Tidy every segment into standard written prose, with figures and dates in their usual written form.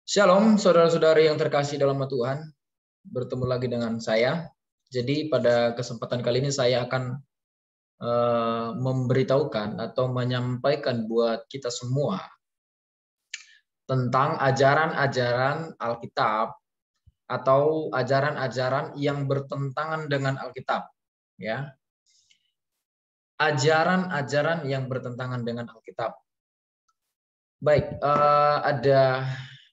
Shalom, saudara-saudari yang terkasih dalam Tuhan. Bertemu lagi dengan saya. Jadi pada kesempatan kali ini saya akan memberitahukan atau menyampaikan buat kita semua tentang ajaran-ajaran Alkitab atau ajaran-ajaran yang bertentangan dengan Alkitab. Ya, ajaran-ajaran yang bertentangan dengan Alkitab. Baik, ada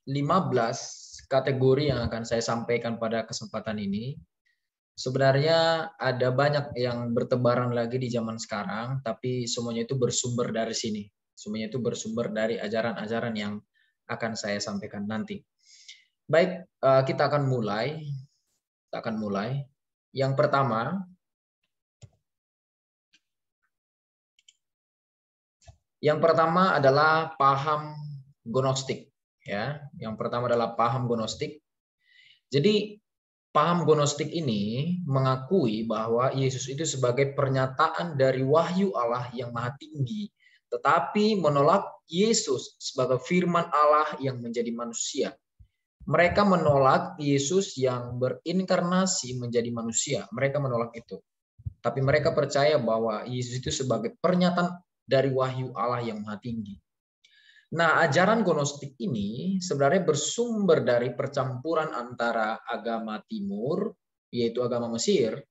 15 kategori yang akan saya sampaikan pada kesempatan ini. Sebenarnya ada banyak yang bertebaran lagi di zaman sekarang, tapi semuanya itu bersumber dari sini. Semuanya itu bersumber dari ajaran-ajaran yang akan saya sampaikan nanti. Baik, kita akan mulai. Yang pertama adalah paham gnostik. Ya, yang pertama adalah paham gnostik. Jadi paham gnostik ini mengakui bahwa Yesus itu sebagai pernyataan dari wahyu Allah yang maha tinggi, tetapi menolak Yesus sebagai firman Allah yang menjadi manusia. Mereka menolak Yesus yang berinkarnasi menjadi manusia. Mereka menolak itu. Tapi mereka percaya bahwa Yesus itu sebagai pernyataan dari wahyu Allah yang maha tinggi. Nah, ajaran gnostik ini sebenarnya bersumber dari percampuran antara agama Timur, yaitu agama Mesir,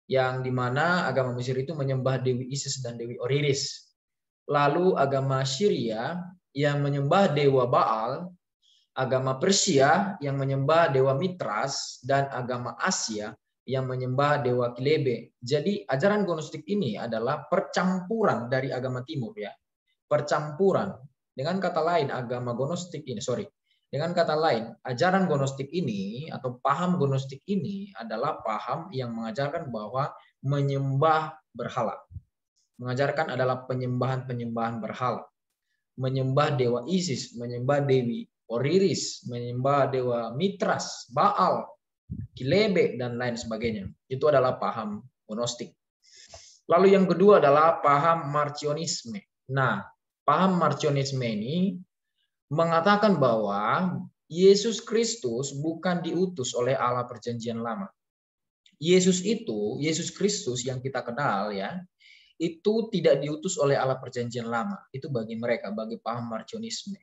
yang dimana agama Mesir itu menyembah Dewi Isis dan Dewi Osiris. Lalu agama Syria yang menyembah Dewa Baal, agama Persia yang menyembah Dewa Mitras, dan agama Asia yang menyembah Dewa Kilebe. Jadi ajaran gnostik ini adalah percampuran dari agama Timur, ya. Percampuran. Dengan kata lain, ajaran gnostik ini atau paham gnostik ini adalah paham yang mengajarkan bahwa menyembah berhala. Mengajarkan adalah penyembahan berhala. Menyembah Dewa Isis, menyembah Dewi Osiris, menyembah Dewa Mitras, Baal, Kilebe, dan lain sebagainya. Itu adalah paham gnostik. Lalu yang kedua adalah paham Marcionisme. Nah, paham Marcionisme ini mengatakan bahwa Yesus Kristus bukan diutus oleh Allah Perjanjian Lama. Yesus Kristus yang kita kenal, ya, itu tidak diutus oleh Allah Perjanjian Lama. Itu bagi mereka, bagi paham Marcionisme.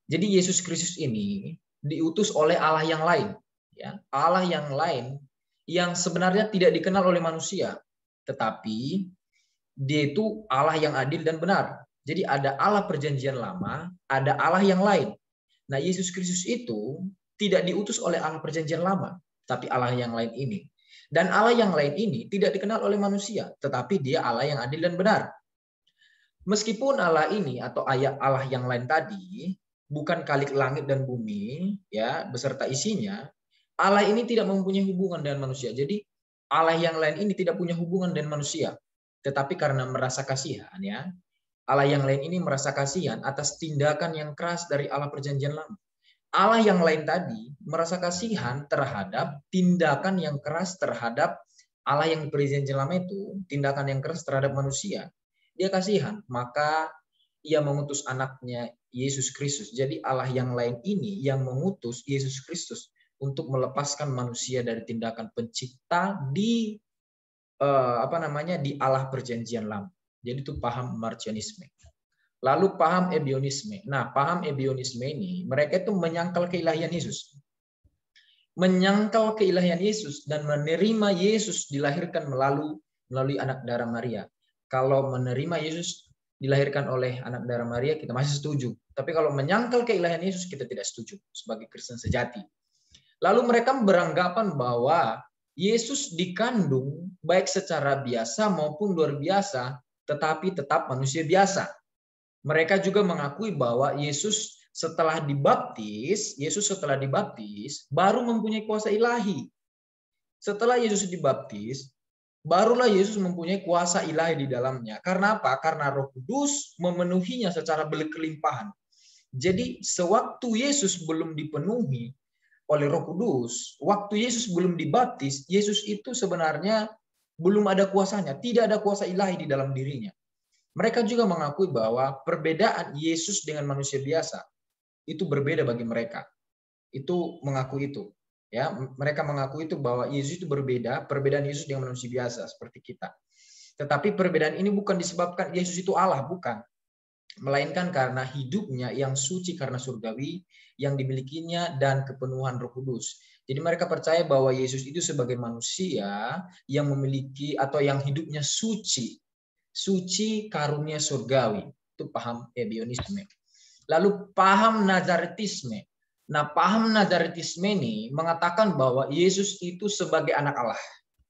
Jadi Yesus Kristus ini diutus oleh Allah yang lain, ya, Allah yang lain yang sebenarnya tidak dikenal oleh manusia, tetapi dia itu Allah yang adil dan benar. Jadi ada Allah Perjanjian Lama, ada Allah yang lain. Nah, Yesus Kristus itu tidak diutus oleh Allah Perjanjian Lama, tapi Allah yang lain ini. Dan Allah yang lain ini tidak dikenal oleh manusia, tetapi dia Allah yang adil dan benar. Meskipun Allah ini atau ayat Allah yang lain tadi bukan Khalik langit dan bumi, ya, beserta isinya, Allah ini tidak mempunyai hubungan dengan manusia. Jadi Allah yang lain ini tidak punya hubungan dengan manusia. Tetapi karena merasa kasihan, ya, Allah yang lain ini merasa kasihan atas tindakan yang keras dari Allah Perjanjian Lama. Allah yang lain tadi merasa kasihan terhadap tindakan yang keras terhadap Allah yang Perjanjian Lama itu, tindakan yang keras terhadap manusia. Dia kasihan, maka ia mengutus anaknya Yesus Kristus. Jadi Allah yang lain ini yang mengutus Yesus Kristus untuk melepaskan manusia dari tindakan pencipta di di Allah Perjanjian Lama. Jadi itu paham Marcionisme. Lalu paham Ebionisme. Nah, paham Ebionisme ini mereka itu menyangkal keilahian Yesus. Menyangkal keilahian Yesus dan menerima Yesus dilahirkan melalui anak darah Maria. Kalau menerima Yesus dilahirkan oleh anak darah Maria, kita masih setuju. Tapi kalau menyangkal keilahian Yesus, kita tidak setuju sebagai Kristen sejati. Lalu mereka beranggapan bahwa Yesus dikandung baik secara biasa maupun luar biasa, tetapi tetap manusia biasa. Mereka juga mengakui bahwa Yesus setelah dibaptis baru mempunyai kuasa ilahi. Setelah Yesus dibaptis, barulah Yesus mempunyai kuasa ilahi di dalamnya. Karena apa? Karena Roh Kudus memenuhinya secara berkelimpahan. Jadi sewaktu Yesus belum dipenuhi oleh Roh Kudus, waktu Yesus belum dibaptis, Yesus itu sebenarnya belum ada kuasanya, tidak ada kuasa ilahi di dalam dirinya. Mereka juga mengakui bahwa perbedaan Yesus dengan manusia biasa itu berbeda bagi mereka. itu mengaku itu. Ya, mereka mengaku itu bahwa Yesus itu berbeda, perbedaan Yesus dengan manusia biasa seperti kita. Tetapi perbedaan ini bukan disebabkan Yesus itu Allah, bukan. Melainkan karena hidupnya yang suci karena surgawi, yang dimilikinya dan kepenuhan Roh Kudus. Jadi mereka percaya bahwa Yesus itu sebagai manusia yang memiliki atau yang hidupnya suci. Suci karunia surgawi. Itu paham Ebionisme. Lalu paham Nazaretisme. Nah, paham Nazaretisme ini mengatakan bahwa Yesus itu sebagai anak Allah.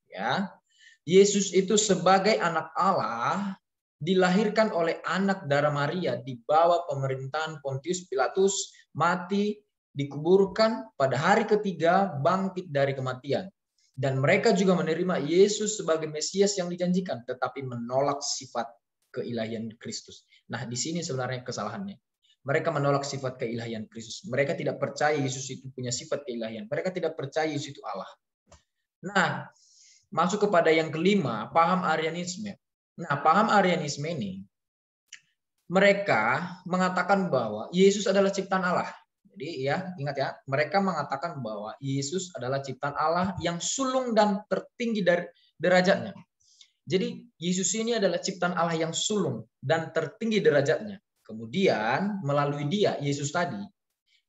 Ya, Yesus itu sebagai anak Allah dilahirkan oleh anak darah Maria di bawah pemerintahan Pontius Pilatus, mati, dikuburkan, pada hari ketiga bangkit dari kematian. Dan mereka juga menerima Yesus sebagai Mesias yang dijanjikan, tetapi menolak sifat keilahian Kristus. Nah, di sini sebenarnya kesalahannya. Mereka menolak sifat keilahian Kristus. Mereka tidak percaya Yesus itu punya sifat keilahian. Mereka tidak percaya Yesus itu Allah. Nah, masuk kepada yang kelima, paham Arianisme. Nah, paham Arianisme ini, mereka mengatakan bahwa Yesus adalah ciptaan Allah. Jadi ya, ingat ya, mereka mengatakan bahwa Yesus adalah ciptaan Allah yang sulung dan tertinggi dari derajatnya. Jadi Yesus ini adalah ciptaan Allah yang sulung dan tertinggi derajatnya. Kemudian melalui dia, Yesus tadi,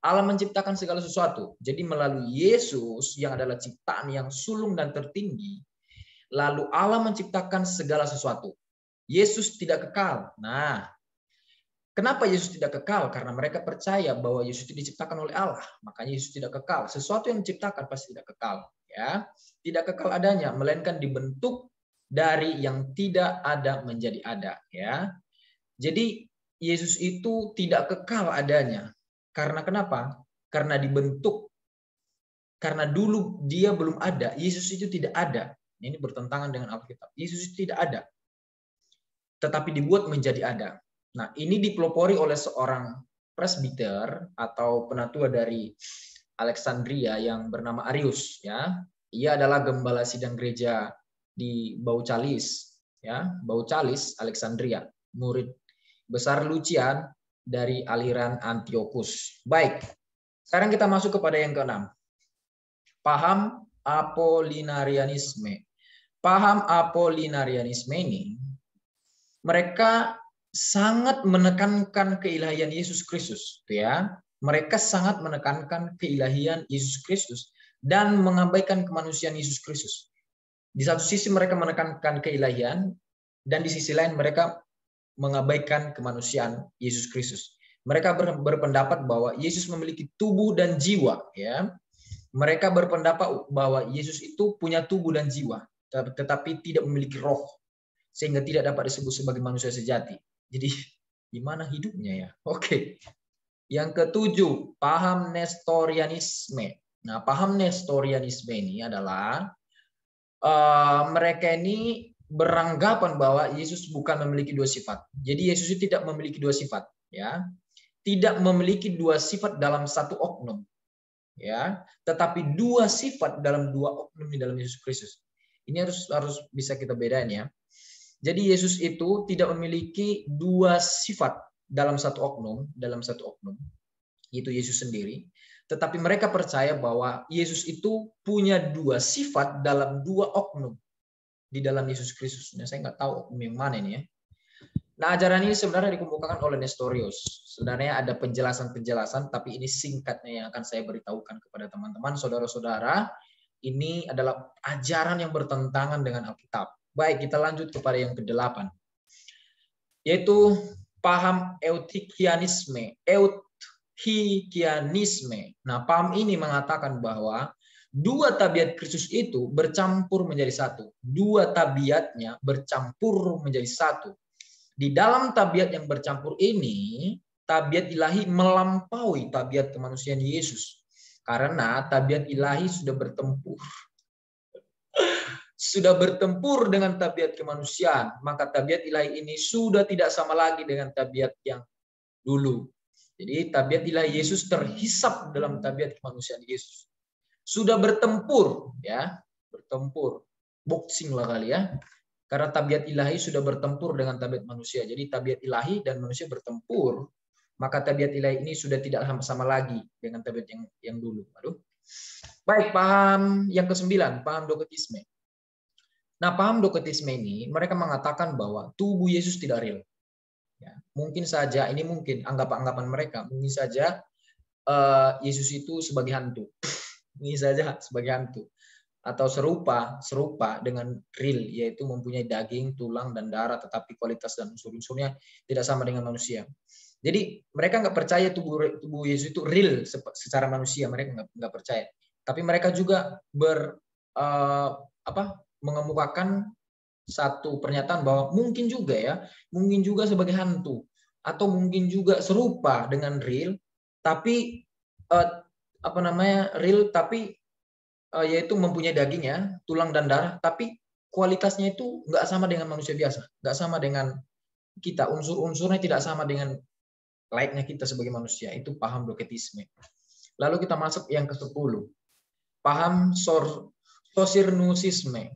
Allah menciptakan segala sesuatu. Jadi melalui Yesus yang adalah ciptaan yang sulung dan tertinggi, lalu Allah menciptakan segala sesuatu. Yesus tidak kekal. Nah, kenapa Yesus tidak kekal? Karena mereka percaya bahwa Yesus itu diciptakan oleh Allah. Makanya Yesus tidak kekal. Sesuatu yang diciptakan pasti tidak kekal. Ya, tidak kekal adanya, melainkan dibentuk dari yang tidak ada menjadi ada. Ya, jadi Yesus itu tidak kekal adanya. Karena kenapa? Karena dibentuk. Karena dulu dia belum ada. Yesus itu tidak ada. Ini bertentangan dengan Alkitab. Yesus itu tidak ada. Tetapi dibuat menjadi ada. Nah, ini dipelopori oleh seorang presbiter atau penatua dari Alexandria yang bernama Arius. Ya, ia adalah gembala sidang gereja di Baucalis. Ya, Baucalis, Alexandria. Murid besar Lucian dari aliran Antiochus. Baik, sekarang kita masuk kepada yang keenam. Paham Apollinarianisme. Paham Apollinarianisme ini, mereka sangat menekankan keilahian Yesus Kristus, ya. Mereka sangat menekankan keilahian Yesus Kristus dan mengabaikan kemanusiaan Yesus Kristus. Di satu sisi mereka menekankan keilahian dan di sisi lain mereka mengabaikan kemanusiaan Yesus Kristus. Mereka berpendapat bahwa Yesus memiliki tubuh dan jiwa, ya. Mereka berpendapat bahwa Yesus itu punya tubuh dan jiwa, tetapi tidak memiliki roh, sehingga tidak dapat disebut sebagai manusia sejati. Jadi, gimana hidupnya ya? Oke. Yang ketujuh, paham Nestorianisme. Nah, paham Nestorianisme ini adalah mereka ini beranggapan bahwa Yesus bukan memiliki dua sifat. Jadi Yesus itu tidak memiliki dua sifat, ya. Tidak memiliki dua sifat dalam satu oknum, ya. Tetapi dua sifat dalam dua oknum di dalam Yesus Kristus. Ini harus bisa kita bedain, ya. Jadi Yesus itu tidak memiliki dua sifat dalam satu oknum, itu Yesus sendiri. Tetapi mereka percaya bahwa Yesus itu punya dua sifat dalam dua oknum di dalam Yesus Kristus. Nah, saya nggak tahu oknum yang mana ini, ya. Nah, ajaran ini sebenarnya dikemukakan oleh Nestorius. Sebenarnya ada penjelasan-penjelasan, tapi ini singkatnya yang akan saya beritahukan kepada teman-teman, saudara-saudara. Ini adalah ajaran yang bertentangan dengan Alkitab. Baik, kita lanjut kepada yang ke-8. Yaitu paham Eutikianisme. Nah, paham ini mengatakan bahwa dua tabiat Kristus itu bercampur menjadi satu. Dua tabiatnya bercampur menjadi satu. Di dalam tabiat yang bercampur ini, tabiat ilahi melampaui tabiat kemanusiaan Yesus. Karena tabiat ilahi sudah bertempur. Sudah bertempur dengan tabiat kemanusiaan. Maka tabiat ilahi ini sudah tidak sama lagi dengan tabiat yang dulu. Jadi tabiat ilahi Yesus terhisap dalam tabiat kemanusiaan Yesus. Sudah bertempur, ya, bertempur. Boxing lah kali, ya. Karena tabiat ilahi sudah bertempur dengan tabiat manusia. Jadi tabiat ilahi dan manusia bertempur. maka tabiat ilahi ini sudah tidak sama lagi dengan tabiat yang dulu. Aduh. Baik, paham yang ke-9, paham doketisme. Nah, paham doketisme ini mereka mengatakan bahwa tubuh Yesus tidak real. Ya, mungkin saja, ini mungkin anggapan-anggapan mereka, mungkin saja Yesus itu sebagai hantu. Mungkin saja sebagai hantu. Atau serupa dengan real, yaitu mempunyai daging, tulang, dan darah, tetapi kualitas dan unsur-unsurnya tidak sama dengan manusia. Jadi mereka nggak percaya tubuh Yesus itu real secara manusia, mereka nggak percaya. Tapi mereka juga mengemukakan satu pernyataan bahwa mungkin juga sebagai hantu, atau mungkin juga serupa dengan real, tapi real tapi yaitu mempunyai daging ya, tulang dan darah, tapi kualitasnya itu nggak sama dengan manusia biasa, nggak sama dengan kita, unsur-unsurnya tidak sama dengan layaknya kita sebagai manusia. Itu paham doketisme. Lalu kita masuk yang ke-10, paham sosirnusisme.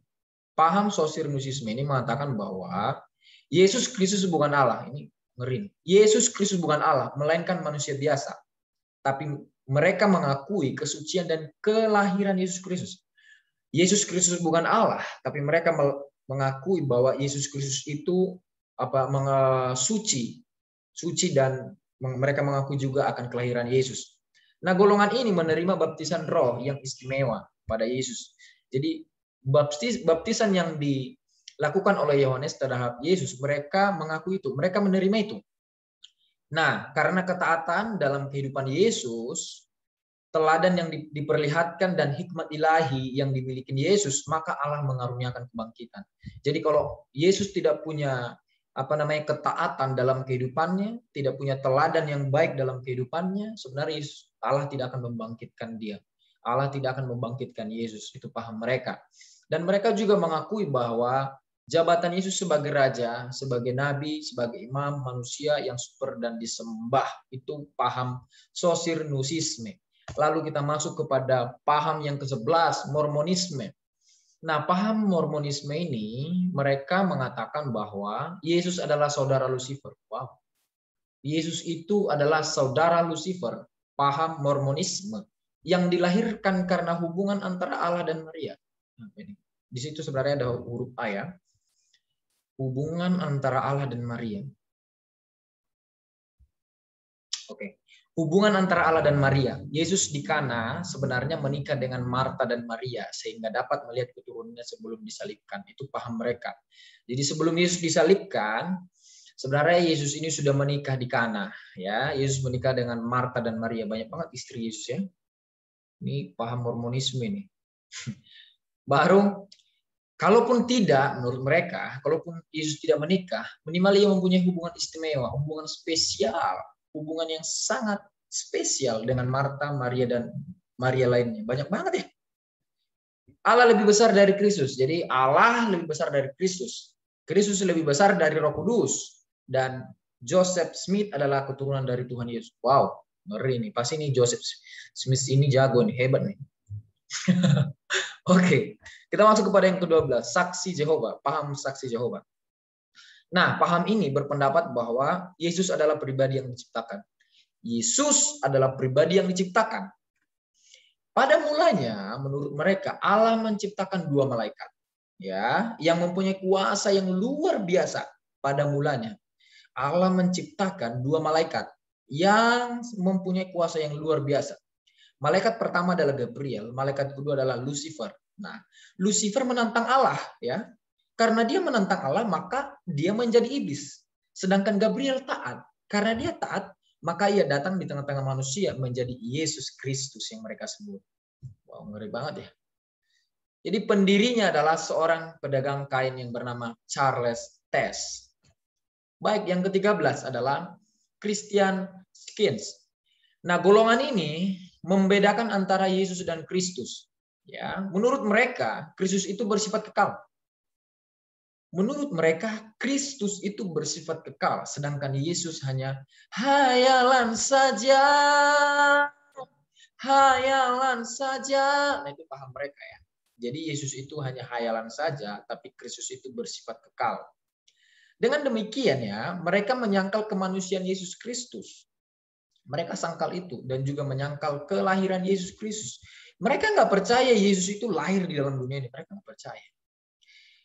Paham sosirnusisme ini mengatakan bahwa Yesus Kristus bukan Allah. Ini ngeri. Yesus Kristus bukan Allah, melainkan manusia biasa. Tapi mereka mengakui kesucian dan kelahiran Yesus Kristus. Yesus Kristus bukan Allah, tapi mereka mengakui bahwa Yesus Kristus itu suci, dan mereka mengakui juga akan kelahiran Yesus. Nah, golongan ini menerima baptisan roh yang istimewa pada Yesus. Jadi baptisan yang dilakukan oleh Yohanes terhadap Yesus, mereka mengakui itu, mereka menerima itu. Nah, karena ketaatan dalam kehidupan Yesus, teladan yang diperlihatkan dan hikmat ilahi yang dimiliki Yesus, maka Allah mengaruniakan kebangkitan. Jadi kalau Yesus tidak punya ketaatan dalam kehidupannya, tidak punya teladan yang baik dalam kehidupannya, sebenarnya Allah tidak akan membangkitkan dia. Allah tidak akan membangkitkan Yesus, itu paham mereka. Dan mereka juga mengakui bahwa jabatan Yesus sebagai raja, sebagai nabi, sebagai imam, manusia yang super dan disembah, itu paham sosirnusisme. Lalu kita masuk kepada paham yang ke-11, Mormonisme. Nah, paham Mormonisme ini, mereka mengatakan bahwa Yesus adalah saudara Lucifer. Wow. Yesus itu adalah saudara Lucifer, paham Mormonisme, yang dilahirkan karena hubungan antara Allah dan Maria. Nah, di situ sebenarnya ada huruf A ya. Hubungan antara Allah dan Maria. Oke. Hubungan antara Allah dan Maria. Yesus di Kana sebenarnya menikah dengan Marta dan Maria sehingga dapat melihat keturunannya sebelum disalibkan. Itu paham mereka. Jadi sebelum Yesus disalibkan, sebenarnya Yesus ini sudah menikah di Kana, ya. Yesus menikah dengan Marta dan Maria. Banyak banget istri Yesus ya. Ini paham Mormonisme ini. Baru kalaupun tidak, menurut mereka, kalaupun Yesus tidak menikah, minimal ia mempunyai hubungan istimewa, hubungan spesial, hubungan yang sangat spesial dengan Marta, Maria, dan Maria lainnya. Banyak banget ya. Allah lebih besar dari Kristus. Jadi Allah lebih besar dari Kristus. Kristus lebih besar dari Roh Kudus. Dan Joseph Smith adalah keturunan dari Tuhan Yesus. Wow, ngeri nih. Pasti nih Joseph Smith ini jago nih, hebat nih. Oke, kita masuk kepada yang ke-12, saksi Jehovah, paham saksi Jehovah. Nah, paham ini berpendapat bahwa Yesus adalah pribadi yang diciptakan. Yesus adalah pribadi yang diciptakan. Pada mulanya, menurut mereka, Allah menciptakan 2 malaikat, ya, yang mempunyai kuasa yang luar biasa. Pada mulanya, Allah menciptakan 2 malaikat yang mempunyai kuasa yang luar biasa. Malaikat pertama adalah Gabriel, malaikat kedua adalah Lucifer. Nah, Lucifer menantang Allah, ya. Karena dia menantang Allah, maka dia menjadi iblis. Sedangkan Gabriel taat. Karena dia taat, maka ia datang di tengah-tengah manusia menjadi Yesus Kristus yang mereka sebut. Wow, ngeri banget ya. Jadi pendirinya adalah seorang pedagang kain yang bernama Charles Tess. Baik, yang ke-13 adalah Christian Skins. Nah, golongan ini membedakan antara Yesus dan Kristus. Ya, menurut mereka Kristus itu bersifat kekal. Menurut mereka Kristus itu bersifat kekal, sedangkan Yesus hanya hayalan saja. Hayalan saja. Nah, itu paham mereka ya. Jadi Yesus itu hanya hayalan saja, tapi Kristus itu bersifat kekal. Dengan demikian ya, mereka menyangkal kemanusiaan Yesus Kristus. Mereka sangkal itu dan juga menyangkal kelahiran Yesus Kristus. Mereka nggak percaya Yesus itu lahir di dalam dunia ini. Mereka nggak percaya.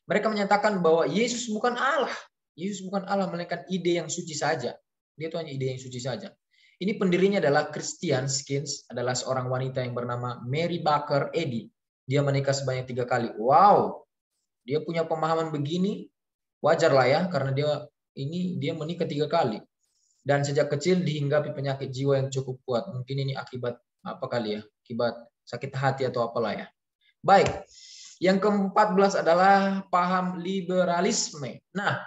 Mereka menyatakan bahwa Yesus bukan Allah. Yesus bukan Allah, melainkan ide yang suci saja. Dia itu hanya ide yang suci saja. Ini pendirinya adalah Christian Skinner, adalah seorang wanita yang bernama Mary Baker Eddy. Dia menikah sebanyak 3 kali. Wow, dia punya pemahaman begini, wajar lah ya, karena dia menikah 3 kali. Dan sejak kecil dihinggapi penyakit jiwa yang cukup kuat. Mungkin ini akibat apa kali ya? Akibat sakit hati atau apalah ya. Baik. Yang ke-14 adalah paham liberalisme. Nah,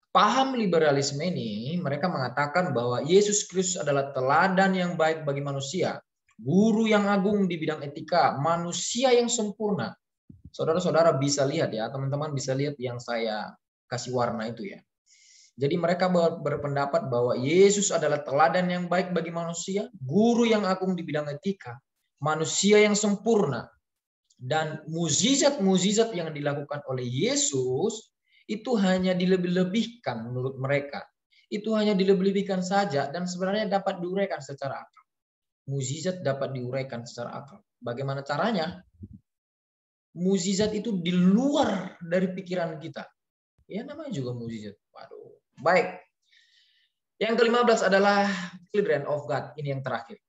paham liberalisme ini mereka mengatakan bahwa Yesus Kristus adalah teladan yang baik bagi manusia, guru yang agung di bidang etika, manusia yang sempurna. Saudara-saudara bisa lihat ya, teman-teman bisa lihat yang saya kasih warna itu ya. Jadi mereka berpendapat bahwa Yesus adalah teladan yang baik bagi manusia, guru yang agung di bidang etika, manusia yang sempurna. Dan mukjizat-mukjizat yang dilakukan oleh Yesus itu hanya dilebih-lebihkan menurut mereka. Itu hanya dilebih-lebihkan saja dan sebenarnya dapat diuraikan secara akal. Mukjizat dapat diuraikan secara akal. Bagaimana caranya? Mukjizat itu di luar dari pikiran kita. Ya namanya juga mukjizat. Waduh. Baik. Yang ke-15 adalah Children of God. Ini yang terakhir.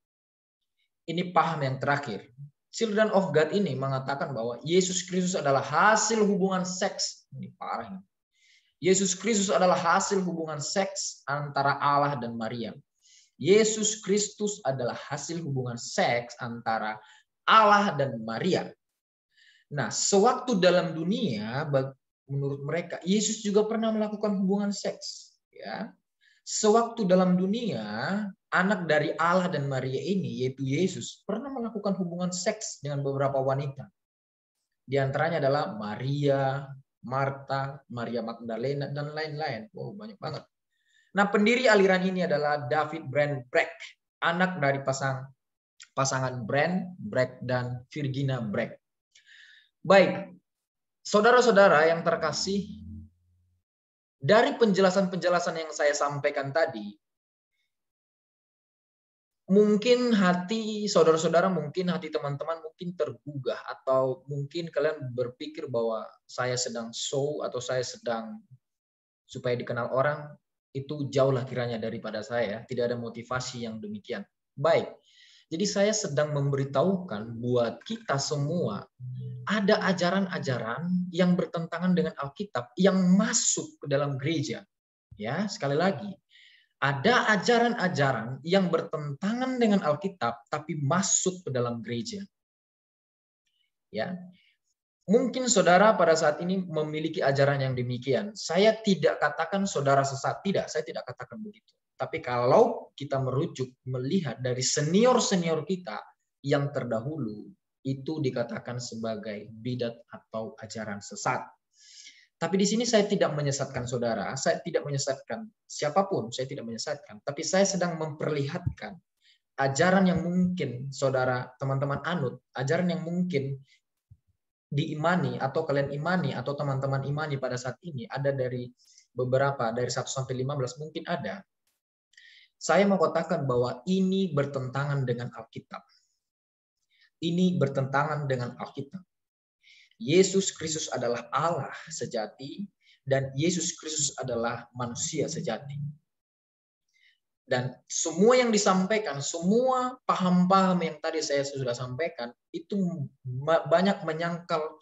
Ini paham yang terakhir. Children of God ini mengatakan bahwa Yesus Kristus adalah hasil hubungan seks. Ini parah. Yesus Kristus adalah hasil hubungan seks antara Allah dan Maria. Yesus Kristus adalah hasil hubungan seks antara Allah dan Maria. Nah, sewaktu dalam dunia, menurut mereka, Yesus juga pernah melakukan hubungan seks. Ya. Sewaktu dalam dunia, anak dari Allah dan Maria ini, yaitu Yesus, pernah melakukan hubungan seks dengan beberapa wanita. Di antaranya adalah Maria, Marta, Maria Magdalena, dan lain-lain. Wow, banyak banget. Nah, pendiri aliran ini adalah David Brand Breck, anak dari pasangan Brand Breck dan Virginia Breck. Baik, saudara-saudara yang terkasih, dari penjelasan-penjelasan yang saya sampaikan tadi, mungkin hati saudara-saudara, mungkin hati teman-teman mungkin tergugah, atau mungkin kalian berpikir bahwa saya sedang show atau saya sedang supaya dikenal orang, itu jauhlah kiranya daripada saya, tidak ada motivasi yang demikian. Baik, jadi saya sedang memberitahukan buat kita semua, ada ajaran-ajaran yang bertentangan dengan Alkitab yang masuk ke dalam gereja. Ya, sekali lagi, ada ajaran-ajaran yang bertentangan dengan Alkitab tapi masuk ke dalam gereja. Ya. Mungkin saudara pada saat ini memiliki ajaran yang demikian. Saya tidak katakan saudara sesat, tidak, saya tidak katakan begitu. Tapi kalau kita merujuk melihat dari senior-senior kita yang terdahulu, itu dikatakan sebagai bidat atau ajaran sesat. Tapi di sini saya tidak menyesatkan saudara, saya tidak menyesatkan siapapun, saya tidak menyesatkan. Tapi saya sedang memperlihatkan ajaran yang mungkin saudara, teman-teman anut, ajaran yang mungkin diimani atau kalian imani atau teman-teman imani pada saat ini ada dari beberapa, dari 1 sampai 15 mungkin ada. Saya mau katakan bahwa ini bertentangan dengan Alkitab. Ini bertentangan dengan Alkitab. Yesus Kristus adalah Allah sejati dan Yesus Kristus adalah manusia sejati. Dan semua yang disampaikan, semua paham-paham yang tadi saya sudah sampaikan, itu banyak menyangkal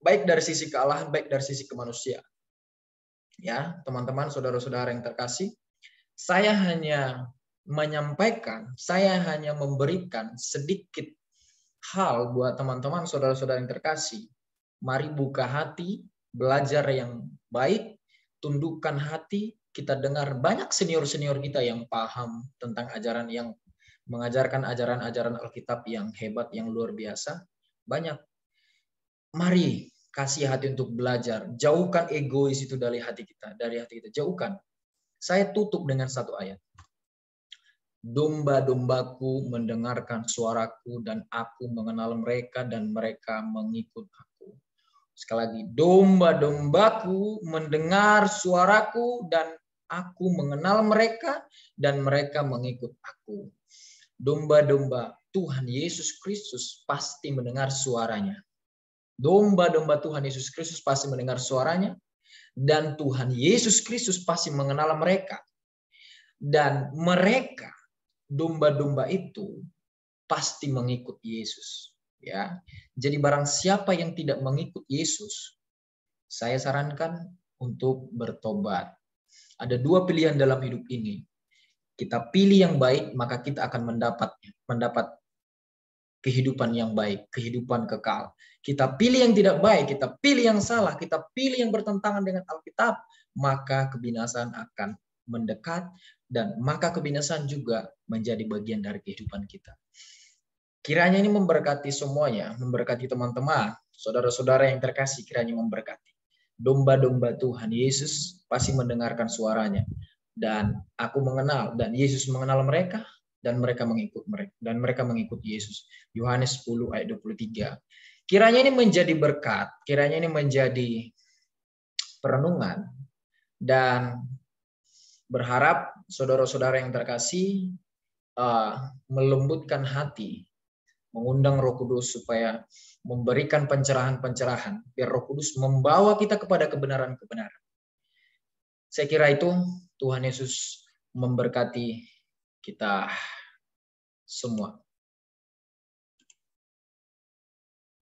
baik dari sisi kealahan, baik dari sisi kemanusiaan. Ya, teman-teman, saudara-saudara yang terkasih, saya hanya menyampaikan, saya hanya memberikan sedikit hal buat teman-teman, saudara-saudara yang terkasih. Mari buka hati, belajar yang baik, tundukkan hati. Kita dengar banyak senior-senior kita yang paham tentang ajaran, yang mengajarkan ajaran-ajaran Alkitab yang hebat, yang luar biasa. Banyak. Mari kasih hati untuk belajar. Jauhkan egois itu dari hati kita. Jauhkan. Saya tutup dengan satu ayat. Domba-dombaku mendengarkan suaraku dan aku mengenal mereka dan mereka mengikut aku. Sekali lagi, domba-dombaku mendengar suaraku dan Aku mengenal mereka dan mereka mengikut aku. Domba-domba Tuhan Yesus Kristus pasti mendengar suaranya. Domba-domba Tuhan Yesus Kristus pasti mendengar suaranya. Dan Tuhan Yesus Kristus pasti mengenal mereka. Dan mereka, domba-domba itu, pasti mengikut Yesus. Ya, jadi barang siapa yang tidak mengikut Yesus, saya sarankan untuk bertobat. Ada dua pilihan dalam hidup ini. Kita pilih yang baik, maka kita akan mendapat kehidupan yang baik, kehidupan kekal. Kita pilih yang tidak baik, kita pilih yang salah, kita pilih yang bertentangan dengan Alkitab, maka kebinasaan akan mendekat dan maka kebinasaan juga menjadi bagian dari kehidupan kita. Kiranya ini memberkati semuanya, memberkati teman-teman, saudara-saudara yang terkasih, kiranya memberkati. Domba-domba Tuhan Yesus pasti mendengarkan suaranya. Dan aku mengenal, dan Yesus mengenal mereka, dan mereka mengikut Yesus. Yohanes 10 ayat 23. Kiranya ini menjadi berkat, kiranya ini menjadi perenungan, dan berharap saudara-saudara yang terkasih melembutkan hati, mengundang Roh Kudus supaya memberikan pencerahan-pencerahan, biar Roh Kudus membawa kita kepada kebenaran-kebenaran. Saya kira itu. Tuhan Yesus memberkati kita semua.